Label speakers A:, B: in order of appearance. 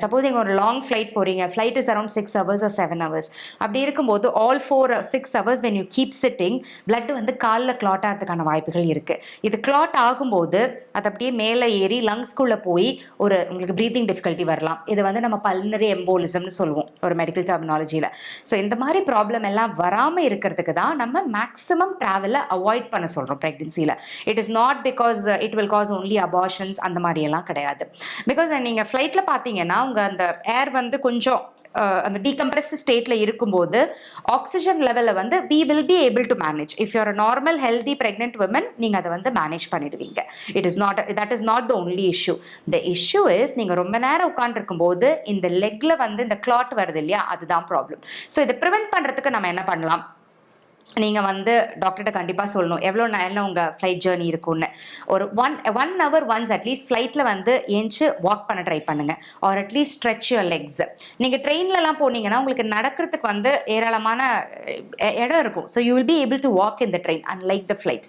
A: Suppose நீங்கள் ஒரு long flight போகிறீங்க, flight is around 6 hours or 7 hours. அப்படி இருக்கும்போது all 4-6 hours when you keep sitting, blood வந்து காலில் கிளாட் ஆகிறதுக்கான வாய்ப்புகள் இருக்குது. இது கிளாட் ஆகும்போது அது அப்படியே மேலே ஏறி லங்ஸ்குள்ளே போய் உங்களுக்கு ப்ரீத்திங் டிஃபிகல்ட்டி வரலாம். இது வந்து நம்ம பல்னரி எம்போலிசம்னு சொல்லுவோம் ஒரு மெடிக்கல் டெர்மினாலஜியில். ஸோ இந்த மாதிரி ப்ராப்ளம் எல்லாம் வராமல் இருக்கிறதுக்கு தான் நம்ம மேக்ஸிமம் ட்ராவலை அவாய்ட் பண்ண சொல்கிறோம் ப்ரெக்னென்சியில். It is not because it will cause only abortions அந்த மாதிரியெல்லாம் கிடையாது. பிகாஸ் நீங்கள் ஃப்ளைட்டில் பார்த்தீங்கன்னா உங்கள் அந்த ஏர் வந்து கொஞ்சம் அந்த டீகம்ப்ரெஸ்ட் ஸ்டேட்ல இருக்கும்போது ஆக்சிஜன் லெவலில் வந்து we will be able to manage. If you're a normal healthy pregnant woman, நீங்கள் அதை வந்து மேனேஜ் பண்ணிடுவீங்க. that is not the only issue. The issue is நீங்கள் ரொம்ப நேரம் உட்காந்துருக்கும் போது இந்த லெக்ல வந்து இந்த கிளாட் வருது இல்லையா, அதுதான் ப்ராப்ளம். ஸோ இதை ப்ரிவென்ட் பண்ணுறதுக்கு நம்ம என்ன பண்ணலாம்? நீங்கள் வந்து டாக்டர்கிட்ட கண்டிப்பாக சொல்லணும் எவ்வளோ நேரம் உங்கள் ஃப்ளைட் ஜேர்னி இருக்கும்னு. ஒரு ஒன் ஹவர் ஒன்ஸ் அட்லீஸ்ட் ஃப்ளைட்டில் வந்து ஏஞ்சி வாக் பண்ண ட்ரை பண்ணுங்கள். Or at least stretch your legs. நீங்கள் ட்ரெயின்லலாம் போனீங்கன்னா உங்களுக்கு நடக்கிறதுக்கு வந்து ஏராளமான இடம் இருக்கும். So you will be able to walk in the train unlike the flight.